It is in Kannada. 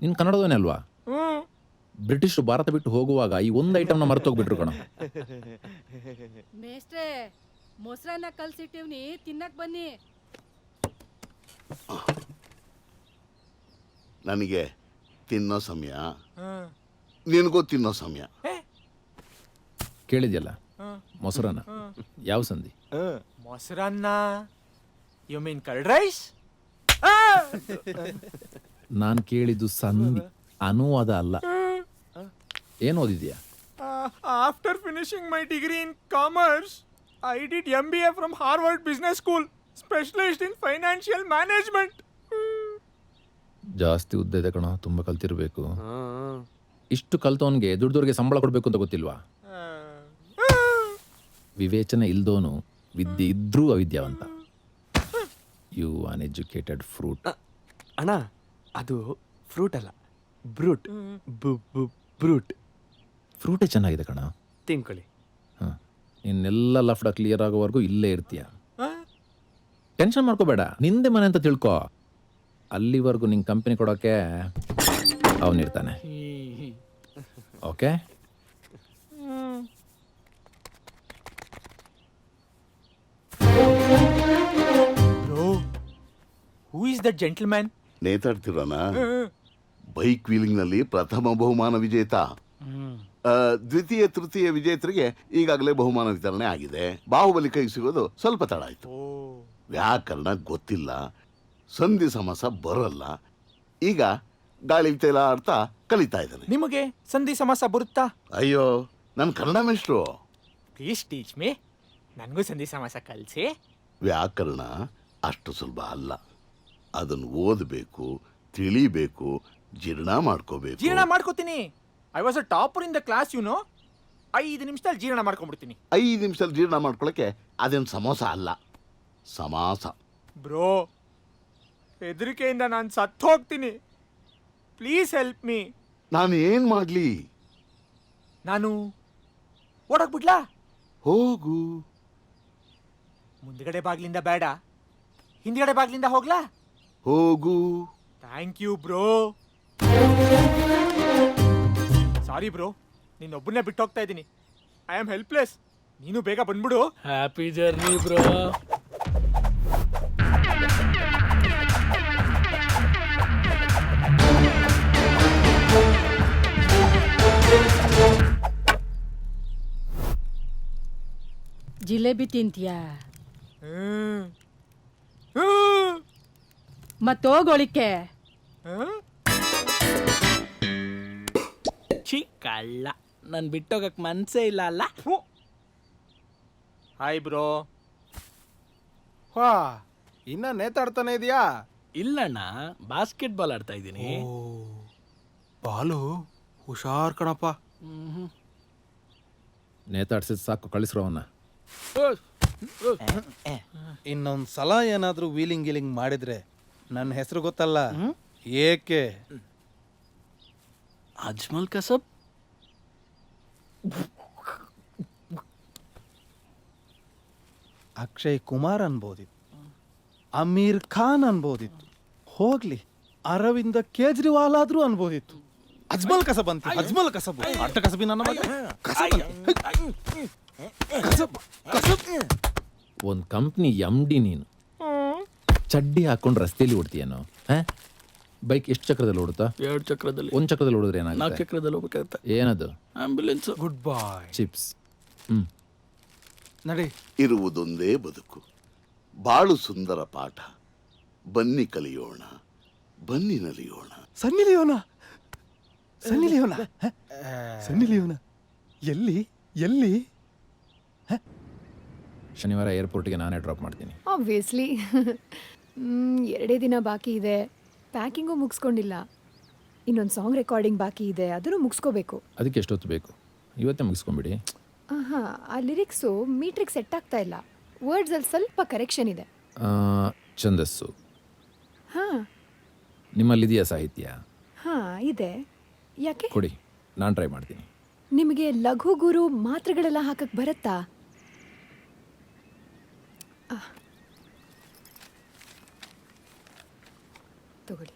ನೀನು ಕನ್ನಡದವನೇ ಅಲ್ವಾ? ಬ್ರಿಟಿಷರು ಭಾರತ ಬಿಟ್ಟು ಹೋಗುವಾಗ ಈ ಒಂದು ಐಟಮ್ನ ಮರೆತೋಗ್ಬಿಟ್ರು ಕಣ. ಮೇಷ್ಟ್ರೆ, ಮೊಸರನ್ನ ಕಲ್ಸಿಟ್ಟಿವ್ನಿ, ತಿನ್ನಕ್ ಬನ್ನಿ. ನನಗೆ ತಿನ್ನೋ ಸಮಯ, ನಿನಗೂ ತಿನ್ನೋ ಸಮಯ. ಕೇಳಿದ್ಯಲ್ಲ ಮೊಸರನ್ನ ಯಾವ ಸಂಧಿ? ಮೊಸರನ್ನ ಯು ಮೀನ್ ಕರ್ಡ್ ರೈಸ್? ನಾನು ಕೇಳಿದ್ದು ಸಂಧಿ, ಅನುವಾದ ಅಲ್ಲ. ಏನು ಓದಿದ್ಯಾ? After finishing my degree in commerce I did MBA from Harvard business school, specialised in financial management. ಜಾಸ್ತಿ ಉದ್ದ ಇದೆ ಕಣ, ತುಂಬ ಕಲ್ತಿರ್ಬೇಕು. ಇಷ್ಟು ಕಲ್ತವನ್ಗೆ ದುಡ್ದವ್ರಿಗೆ ಸಂಬಳ ಕೊಡಬೇಕು ಅಂತ ಗೊತ್ತಿಲ್ವಾ? ವಿವೇಚನೆ ಇಲ್ದೋನು ವಿದ್ಯೆ ಇದ್ರೂ ಅವಿದ್ಯಾವಂತ. You uneducated fruit. ಅಣ್ಣ ಅದು ಫ್ರೂಟ್ ಅಲ್ಲ, ಬ್ರೂಟ್. ಬ್ರೂಟ್ ಫ್ರೂಟೇ ಚೆನ್ನಾಗಿದೆ ಕಣ. ತಿನ್ಕೊಳ್ಳಿ. ಹಾಂ, ಇನ್ನೆಲ್ಲ ಲಫ್ಡ ಕ್ಲಿಯರ್ ಆಗೋವರೆಗೂ ಇಲ್ಲೇ ಇರ್ತೀಯ. ಟೆನ್ಷನ್ ಮಾಡ್ಕೋಬೇಡ, ನಿಂದೆ ಮನೆ ಅಂತ ತಿಳ್ಕೊ. ಅಲ್ಲಿವರೆಗೂ ನಿಂಗೆ ಕಂಪನಿ ಕೊಡೋಕ್ಕೆ ಅವನಿರ್ತಾನೆ. Okay? Bro, who is that gentleman? ನೇತಾಡ್ತಿರೋಣ. ಬೈಕ್ ವೀಲಿಂಗ್ನಲ್ಲಿ ಪ್ರಥಮ ಬಹುಮಾನ ವಿಜೇತ, ದ್ವಿತೀಯ ತೃತೀಯ ವಿಜೇತರಿಗೆ ಈಗಾಗಲೇ ಬಹುಮಾನ ವಿತರಣೆ ಆಗಿದೆ. ಬಾಹುಬಲಿ ಕೈ ಸಿಗೋದು ಸ್ವಲ್ಪ ತಡ ಆಯ್ತು. ವ್ಯಾಕರಣ ಗೊತ್ತಿಲ್ಲ, ಸಂಧಿ ಸಮಾಸ ಬರಲ್ಲ. ಈಗ ಗಾಳಿ ತೇಲ ಅರ್ಥ ಕಲಿತಾ ಇದ್ದಾನೆ. ನಿಮಗೆ ಸಂಧಿ ಸಮಾಸ ಬರುತ್ತಾ? ಅಯ್ಯೋ, ನನ್ನ ಕನ್ನಡ ಮೇಷ್ಟ್ರು. Please teach me. ನನಗೂ ಸಂಧಿ ಸಮಾಸ ಕಲಿಸಿ. ವ್ಯಾಕರಣ ಅಷ್ಟು ಸುಲಭ ಅಲ್ಲ. ಅದನ್ನು ಓದಬೇಕು, ತಿಳಿಬೇಕು, ಜೀರ್ಣ ಮಾಡ್ಕೋಬೇಕು. ಜೀರ್ಣ ಮಾಡ್ಕೋತೀನಿ. I was a topper in the class, you know. 5 ನಿಮಿಷದಲ್ಲಿ ಜೀರ್ಣ ಮಾಡ್ಕೊಂಡ್ಬಿಡ್ತೀನಿ. 5 ನಿಮಿಷದಲ್ಲಿ ಜೀರ್ಣ ಮಾಡ್ಕೊಳಕ್ಕೆ ಅದೇನು ಸಮೋಸ ಅಲ್ಲ, ಸಮಾಸ. ಬ್ರೋ, ಹೆದರಿಕೆಯಿಂದ ನಾನು ಸತ್ತು ಹೋಗ್ತೀನಿ. Please help me. ನಾನು ಏನ್ ಮಾಡ್ಲಿ? ನಾನು ಓಡೋಗ್ಬಿಡ್ಲಾ? ಹೋಗು. ಮುಂದ್ಗಡೆ ಬಾಗ್ಲಿಂದ ಬೇಡ, ಹಿಂದ್ಗಡೆ ಬಾಗ್ಲಿಂದ ಹೋಗ್ಲಾ? ಹೋಗು. Thank you bro. Sorry bro, ನಿನ್ನೊಬ್ಬನೇ ಬಿಟ್ಟು ಹೋಗ್ತಾ ಇದ್ದೀನಿ. I am helpless. ನೀನು ಬೇಗ ಬಂದ್ಬಿಡು. Happy journey bro. ಜಿಲೇಬಿ ತಿಂತೀಯಾ? ಮತ್ತೋಗೋಳಿಕೆ. ಛೀ ಕಳ್ಳ, ನಾನು ಬಿಟ್ಟೋಗಕ್ಕೆ ಮನ್ಸೇ ಇಲ್ಲ ಅಲ್ಲ. Hi bro. ವಾ, ಇನ್ನ ನೇತಾಡ್ತಾನೆ ಇದೆಯಾ? ಇಲ್ಲಣ್ಣ, ಬಾಸ್ಕೆಟ್ ಬಾಲ್ ಆಡ್ತಾ ಇದ್ದೀನಿ. ಬಾಲು ಹುಷಾರ್ ಕಣಪ್ಪ. ನೇತಾಡ್ಸಿದ್ ಸಾಕು, ಕಳಿಸ್ರೋ ಅವನ್ನ. ಇನ್ನೊಂದ್ ಸಲ ಏನಾದ್ರೂ ವೀಲಿಂಗ್ ಗೀಲಿಂಗ್ ಮಾಡಿದ್ರೆ ನನ್ನ ಹೆಸರು ಗೊತ್ತಲ್ಲ. ಏಕೆ? ಅಜ್ಮಲ್ ಕಸಬ್. ಅಕ್ಷಯ್ ಕುಮಾರ್ ಅನ್ಬೋದಿತ್ತು, ಅಮೀರ್ ಖಾನ್ ಅನ್ಬೋದಿತ್ತು, ಹೋಗ್ಲಿ ಅರವಿಂದ ಕೇಜ್ರಿವಾಲ್ ಆದ್ರೂ ಅನ್ಬೋದಿತ್ತು. ಅಜ್ಮಲ್ ಕಸಬ್ ಅಂತ, ಅಜ್ಮಲ್ ಕಸಬ್, ಅಟ್ಟ ಕಸಬಿ ನನ್ನ ಮಗ. ಒಂದು ಕಂಪ್ನಿ MD ನೀನು. ಚಡ್ಡಿ ಹಾಕೊಂಡು ರಸ್ತೆಯಲ್ಲಿ ಓಡ್ತೀಯನೋ? ಬೈಕ್ ಎಷ್ಟು ಚಕ್ರದಲ್ಲಿ ಓಡುತ್ತಾ? 2 ಚಕ್ರದಲ್ಲಿ. 1 ಚಕ್ರದಲ್ಲಿ ಓಡಿದ್ರೆ ಏನಾಗುತ್ತೆ? 4 ಚಕ್ರದಲ್ಲಿ ಹೋಗ್ಬೇಕಾಗತ್ತೆ. ಏನದು? ಆಂಬ್ಯುಲೆನ್ಸ್. ಗುಡ್ ಬಾಯ್. ಚಿಪ್ಸ್. ನಡಿ. ಇರುವುದೊಂದೇ ಬದುಕು, ಬಾಳು ಸುಂದರ ಪಾಠ. ಬನ್ನಿ ಕಲಿಯೋಣ, ಬನ್ನಿ ನಲಿಯೋಣ. ಸನ್ನಿ ಲಿಯೋನ, ಸನ್ನಿ ಲಿಯೋನ, ಸನ್ನಿ ಲಿಯೋನ. ಎಲ್ಲಿ ಎಲ್ಲಿ? ಶನಿವಾರ ಏರ್ಪೋರ್ಟ್ಗೆ ನಾನೇ ಡ್ರಾಪ್ ಮಾಡ್ತೀನಿ. ಆಬ್ವಿಯಸ್ಲಿ. 2 ದಿನ ಬಾಕಿ ಇದೆ, ಪ್ಯಾಕಿಂಗು ಮುಗಿಸ್ಕೊಂಡಿಲ್ಲ. ಇನ್ನೊಂದು ಸಾಂಗ್ ರೆಕಾರ್ಡಿಂಗ್ ಬಾಕಿ ಇದೆ, ಅದನ್ನು ಮುಗಿಸ್ಕೋಬೇಕು. ಅದಕ್ಕೆ ಎಷ್ಟೊತ್ತು ಬೇಕು? ಇವತ್ತೇ ಮುಗಿಸ್ಕೊಂಬಿಡಿ. ಹಾಂ, ಆ ಲಿರಿಕ್ಸು ಮೀಟ್ರಿಗೆ ಸೆಟ್ ಆಗ್ತಾ ಇಲ್ಲ. ವರ್ಡ್ಸಲ್ಲಿ ಸ್ವಲ್ಪ ಕರೆಕ್ಷನ್ ಇದೆ. ಛಂದಸ್ಸು ಹಾಂ ನಿಮ್ಮಲ್ಲಿದೆಯಾ ಸಾಹಿತ್ಯ? ಹಾಂ ಇದೆ. ಯಾಕೆ? ಕೊಡಿ, ನಾನು ಟ್ರೈ ಮಾಡ್ತೀನಿ. ನಿಮಗೆ ಲಘು ಗುರು ಮಾತ್ರೆಗಳೆಲ್ಲ ಹಾಕಕ್ಕೆ ಬರುತ್ತಾ? ತಗೊಳ್ಳಿ.